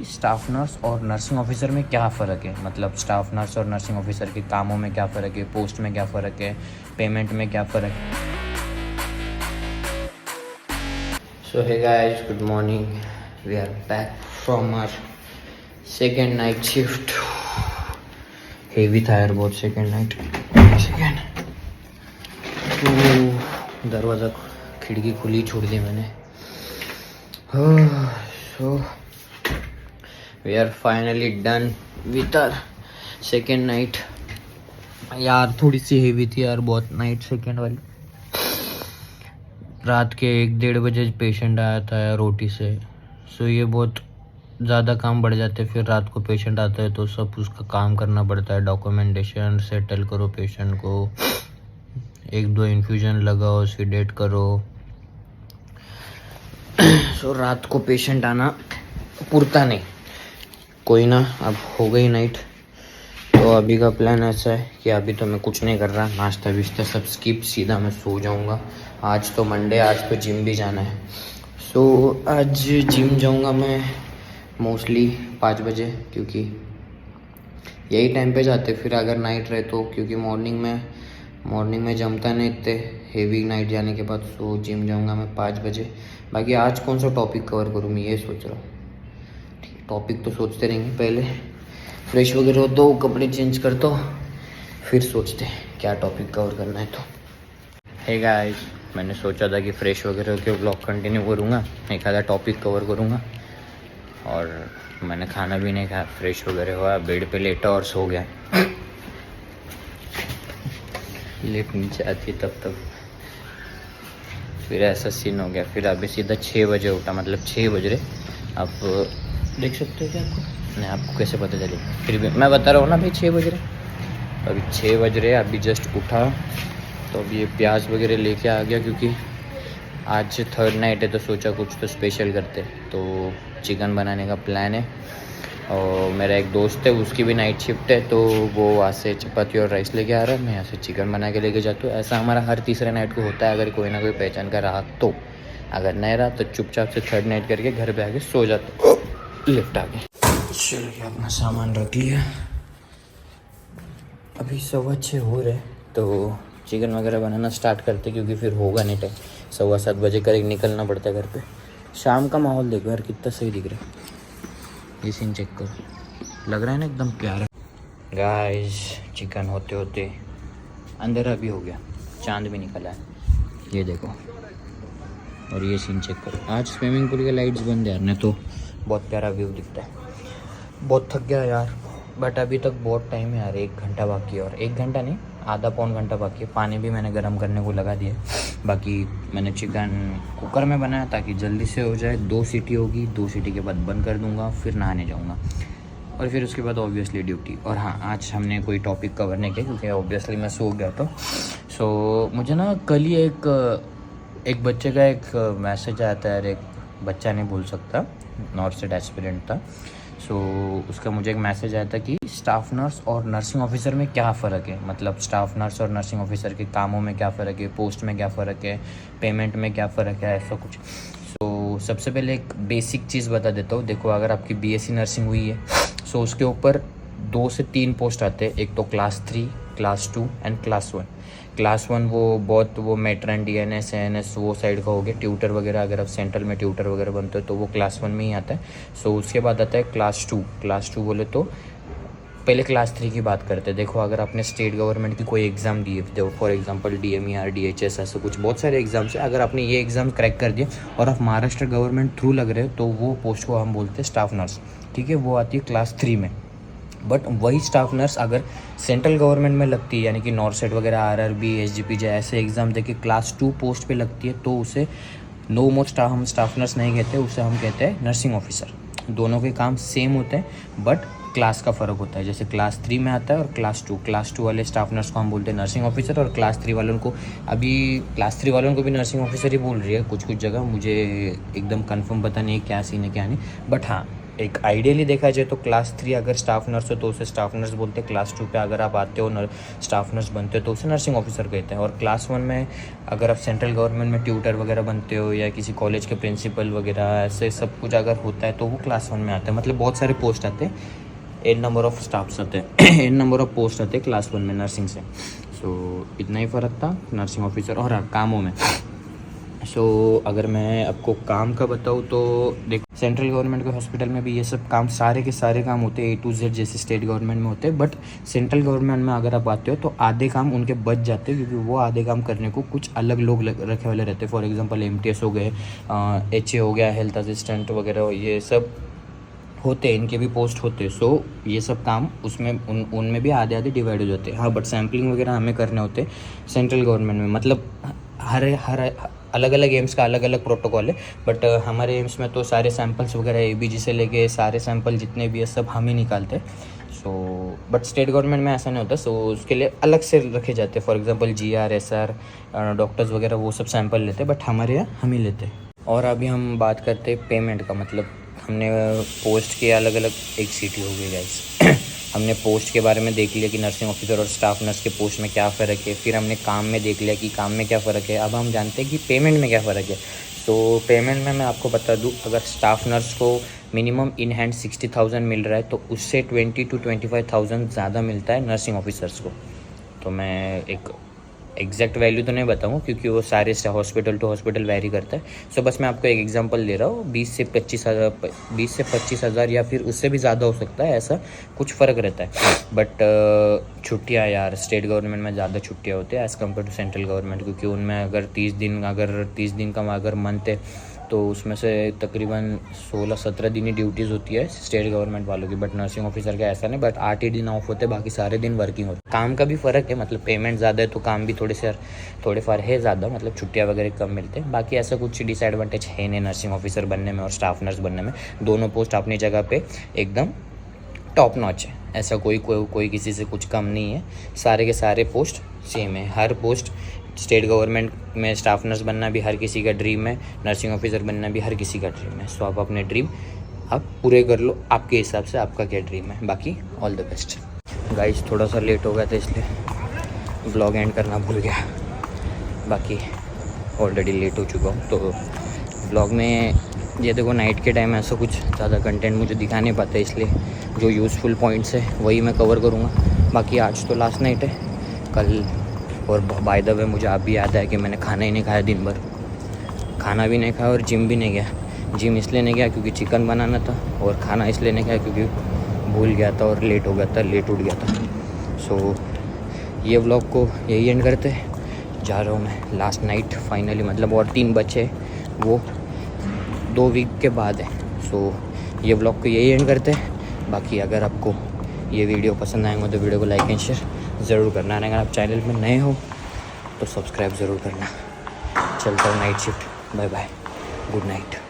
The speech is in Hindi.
स्टाफ नर्स और नर्सिंग ऑफिसर में क्या फ़र्क है, मतलब स्टाफ नर्स और नर्सिंग ऑफिसर के कामों में क्या फ़र्क है, पोस्ट में क्या फ़र्क है, पेमेंट में क्या फ़र्क है। So hey guys, good morning. We are back from our second night shift. Heavy था यार बहुत सेकेंड नाइट। सेकेंड तो दरवाज़ा खिड़की खुली छोड़ दी मैंने। So we are finally done with our second night. यार थोड़ी सी हेवी थी यार बहुत नाइट सेकेंड वाली। रात के 1-1:30 बजे पेशेंट आया था यार ओटी से। सो ये बहुत ज़्यादा काम बढ़ जाते हैं। फिर रात को पेशेंट आता है तो सब उसका काम करना पड़ता है, डॉक्यूमेंटेशन सेटल करो पेशेंट को, 1-2 इन्फ्यूजन लगाओ, सीडेट करो। सो रात को पेशेंट आना पुरता नहीं। कोई ना, अब हो गई नाइट तो अभी का प्लान ऐसा है कि अभी तो मैं कुछ नहीं कर रहा, नाश्ता विश्ता सब स्किप, सीधा मैं सो जाऊंगा। आज तो मंडे, आज तो जिम भी जाना है। सो आज जिम जाऊंगा मैं मोस्टली 5 बजे, क्योंकि यही टाइम पे जाते फिर अगर नाइट रहे तो, क्योंकि मॉर्निंग में जमता नहीं इतने हेवी नाइट जाने के बाद। सो जिम जाऊंगा मैं 5 बजे। बाकी आज कौन सा टॉपिक कवर करूँ मैं ये सोच रहा हूँ। ठीक, टॉपिक तो सोचते रहेंगे, पहले फ्रेश वगैरह हो तो कपड़े चेंज कर दो, फिर सोचते हैं क्या टॉपिक कवर करना है। तो हे गाइस, मैंने सोचा था कि फ्रेश वगैरह होकर ब्लॉग कंटिन्यू करूँगा, एक आधा टॉपिक कवर करूँगा। और मैंने खाना भी नहीं खाया, फ्रेश वगैरह हुआ, बेड पे लेटा और सो गया। लेट नीचे आती तब फिर ऐसा सीन हो गया। फिर अभी सीधा 6 बजे उठा, मतलब 6 बज रहे। आप देख सकते हो क्या आपको? नहीं, आपको कैसे पता चलेगा? फिर भी मैं बता रहा हूँ ना भाई, 6 बज रहे। अभी 6 बज रहे, अभी जस्ट उठा तो अभी ये प्याज वगैरह लेके आ गया, क्योंकि आज थर्ड नाइट है तो सोचा कुछ तो स्पेशल करते। तो चिकन बनाने का प्लान है। और मेरा एक दोस्त है, उसकी भी नाइट शिफ्ट है, तो वो वहाँ से चपाती और राइस लेके आ रहा है, मैं यहाँ से चिकन बना के लेके जाता हूँ। ऐसा हमारा हर तीसरे नाइट को होता है, अगर कोई ना कोई पहचान का रहा तो। अगर नहीं रहा तो चुपचाप से थर्ड नाइट करके घर पे आके सो जाता। लिफ्ट आ गया, चलिए अपना सामान रख लिया। अभी 6:15 हो रहे तो चिकन वगैरह बनाना स्टार्ट करते, क्योंकि फिर होगा नहीं टाइम। 7:15 बजे करीब निकलना पड़ता है घर पे। शाम का माहौल देखो यार कितना सही दिख रहा है। ये सीन चेक करो, लग रहा है ना एकदम प्यारा। गाइस, चिकन होते होते अंधेरा भी हो गया, चांद भी निकला है, ये देखो। और ये सीन चेक करो, आज स्विमिंग पूल के लाइट्स बंद है यार, नहीं तो बहुत प्यारा व्यू दिखता है। बहुत थक गया यार, बट अभी तक बहुत टाइम है यार, 1 घंटा बाकी है। और 1 घंटा नहीं, आधा पौन घंटा बाकी है। पानी भी मैंने गर्म करने को लगा दिया। बाकी मैंने चिकन कुकर में बनाया ताकि जल्दी से हो जाए। 2 सीटी होगी, 2 सीटी के बाद बंद कर दूंगा, फिर नहाने जाऊंगा और फिर उसके बाद ऑब्वियसली ड्यूटी। और हाँ, आज हमने कोई टॉपिक कवर नहीं किया क्योंकि ऑब्वियसली मैं सो गया था। सो मुझे ना कल ही एक बच्चे का एक मैसेज आया था यार। एक बच्चा नहीं बोल सकता, नॉर्थ साइड एस्पिरेंट था। सो उसका मुझे एक मैसेज आया था कि स्टाफ नर्स और नर्सिंग ऑफिसर में क्या फ़र्क है, मतलब स्टाफ नर्स और नर्सिंग ऑफिसर के कामों में क्या फ़र्क है, पोस्ट में क्या फ़र्क है, पेमेंट में क्या फ़र्क है, ऐसा कुछ। सो सबसे पहले एक बेसिक चीज़ बता देता हूँ। देखो, अगर आपकी बीएससी नर्सिंग हुई है सो उसके ऊपर 2 से 3 पोस्ट आते हैं। एक तो class 3, class 2 and class 1। Class 1 वो मेट्रन, डीएनएस, एएनएस वो साइड का हो गया। ट्यूटर वगैरह, अगर आप सेंट्रल में ट्यूटर वगैरह बनते हो तो वो क्लास 1 में ही आता है। सो उसके बाद आता है क्लास 2। क्लास 2 बोले तो पहले क्लास 3 की बात करते हैं। देखो, अगर आपने स्टेट गवर्नमेंट की कोई एग्ज़ाम दी है, फॉर एग्जांपल DMER, DHS, ऐसे कुछ बहुत सारे एग्जाम्स हैं। अगर आपने ये एग्ज़ाम क्रैक कर दिया और आप महाराष्ट्र गवर्नमेंट थ्रू लग रहे हो तो वो पोस्ट को हम बोलते हैं स्टाफ नर्स, ठीक है। वो आती है क्लास 3 में। बट वही स्टाफ नर्स अगर सेंट्रल गवर्नमेंट में लगती है, यानी कि नॉर्थ साइड वगैरह, RRB, SGPJ ऐसे एग्ज़ाम देके क्लास 2 पोस्ट पे लगती है, तो उसे नो मोर हम स्टाफ नर्स नहीं कहते, उसे हम कहते हैं नर्सिंग ऑफिसर। दोनों के काम सेम होते हैं, बट क्लास का फ़र्क होता है। जैसे क्लास 3 में आता है और क्लास 2 वाले स्टाफ नर्स को हम बोलते हैं नर्सिंग ऑफिसर, और क्लास 3 वालों को, अभी क्लास 3 वालों को भी नर्सिंग ऑफिसर ही बोल रही है कुछ जगह। मुझे एकदम कंफर्म पता नहीं है क्या सीन है क्या नहीं, बट हाँ एक आइडियली देखा जाए तो क्लास 3 अगर स्टाफ नर्स हो तो उसे स्टाफ नर्स बोलते हैं। क्लास 2 पे अगर आप आते हो स्टाफ नर्स बनते हो तो उसे नर्सिंग ऑफिसर कहते हैं। और क्लास 1 में अगर आप सेंट्रल गवर्नमेंट में ट्यूटर वगैरह बनते हो या किसी कॉलेज के प्रिंसिपल वगैरह ऐसे सब कुछ अगर होता है तो वो क्लास 1 में आते हैं। मतलब बहुत सारे पोस्ट आते हैं, n नंबर ऑफ स्टाफ्स आते हैं n नंबर ऑफ पोस्ट आते हैं क्लास 1 में नर्सिंग से। सो इतना ही फ़र्क था नर्सिंग ऑफिसर और कामों में। सो अगर मैं आपको काम का बताऊँ तो देखो, सेंट्रल गवर्नमेंट के हॉस्पिटल में भी ये सब काम सारे के सारे काम होते हैं A to Z जैसे स्टेट गवर्नमेंट में होते हैं। बट सेंट्रल गवर्नमेंट में अगर आप आते हो तो आधे काम उनके बच जाते हैं, क्योंकि वो आधे काम करने को कुछ अलग लोग रखे वाले रहते हैं। फॉर एग्जांपल MTS हो गए, HA हो गया, हेल्थ असिस्टेंट वगैरह, ये सब होते हैं, इनके भी पोस्ट होते हैं। सो ये सब काम उसमें उनमें भी आधे आधे डिवाइड हो जाते हैं। हाँ, बट सैम्पलिंग वगैरह हमें करने होते हैं सेंट्रल गवर्नमेंट में। मतलब हर अलग अलग एम्स का अलग अलग प्रोटोकॉल है। बट हमारे एम्स में तो सारे सैंपल्स वगैरह ABG से लेके सारे सैंपल जितने भी है सब हम ही निकालते हैं। सो बट स्टेट गवर्नमेंट में ऐसा नहीं होता। सो उसके लिए अलग से रखे जाते हैं। For example GR SR doctors वगैरह वो सब सैंपल लेते हैं, बट हमारे यहाँ हम ही लेते हैं। और अभी हम बात करते हैं पेमेंट का। मतलब हमने पोस्ट के अलग अलग एक सीटी हो गई गाइस हमने पोस्ट के बारे में देख लिया कि नर्सिंग ऑफिसर और स्टाफ नर्स के पोस्ट में क्या फ़र्क है। फिर हमने काम में देख लिया कि काम में क्या फ़र्क है। अब हम जानते हैं कि पेमेंट में क्या फ़र्क है। तो पेमेंट में मैं आपको बता दूं, अगर स्टाफ नर्स को मिनिमम इन हैंड 60,000 मिल रहा है तो उससे 20 to 25,000 ज़्यादा मिलता है नर्सिंग ऑफिसर्स को। तो मैं एक एग्जैक्ट वैल्यू तो नहीं बताऊँ क्योंकि वो सारे हॉस्पिटल टू हॉस्पिटल वैरी करता है। सो बस मैं आपको एक एग्जांपल दे रहा हूँ। 20 से 25,000 या फिर उससे भी ज़्यादा हो सकता है, ऐसा कुछ फ़र्क रहता है। बट छुट्टियाँ यार, स्टेट गवर्नमेंट में ज़्यादा छुट्टियाँ होती है as compare to central government, क्योंकि उनमें अगर 30 दिन का अगर मंथ है तो उसमें से तकरीबन 16-17 दिन ही ड्यूटीज़ होती है स्टेट गवर्नमेंट वालों की। बट नर्सिंग ऑफिसर का ऐसा नहीं, बट 8 ही दिन ऑफ होते हैं, बाकी सारे दिन वर्किंग होते हैं। काम का भी फ़र्क है, मतलब पेमेंट ज़्यादा है तो काम भी थोड़े फार है ज़्यादा, मतलब छुट्टियाँ वगैरह कम मिलते हैं। बाकी ऐसा कुछ डिसएडवांटेज है नहीं नर्सिंग ऑफिसर बनने में और स्टाफ नर्स बनने में। दोनों पोस्ट अपनी जगह पे एकदम टॉप नॉच है। ऐसा कोई किसी से कुछ कम नहीं है। सारे के सारे पोस्ट सेम है। हर पोस्ट स्टेट गवर्नमेंट में स्टाफ नर्स बनना भी हर किसी का ड्रीम है, नर्सिंग ऑफिसर बनना भी हर किसी का ड्रीम है। सो आप अपने ड्रीम आप पूरे कर लो आपके हिसाब से, आपका क्या ड्रीम है। बाकी ऑल द बेस्ट गाइस। थोड़ा सा लेट हो गया था इसलिए ब्लॉग एंड करना भूल गया। बाकी ऑलरेडी लेट हो चुका हूँ। तो ब्लॉग में ये देखो, नाइट के टाइम ऐसा कुछ ज़्यादा कंटेंट मुझे दिखा नहीं पाता, इसलिए जो यूज़फुल पॉइंट्स है वही मैं कवर करूँगा। बाकी आज तो लास्ट नाइट है, कल और बाय द वे मुझे आप भी याद है कि मैंने खाना ही नहीं खाया दिन भर, खाना भी नहीं खाया और जिम भी नहीं गया। जिम इसलिए नहीं गया क्योंकि चिकन बनाना था, और खाना इसलिए नहीं खाया क्योंकि भूल गया था और लेट हो गया था, लेट उठ गया था। सो ये व्लॉग को यही एंड करते जा रहा हूँ मैं। लास्ट नाइट फाइनली, मतलब और 3 बचे, वो 2 वीक के बाद है। सो ये व्लॉग को यही एंड करते हैं। बाकी अगर आपको ये वीडियो पसंद आएंगे तो वीडियो को लाइक एंड शेयर ज़रूर करना। अगर आप चैनल में नए हो तो सब्सक्राइब ज़रूर करना। चलता हूँ night shift. Bye bye, good night.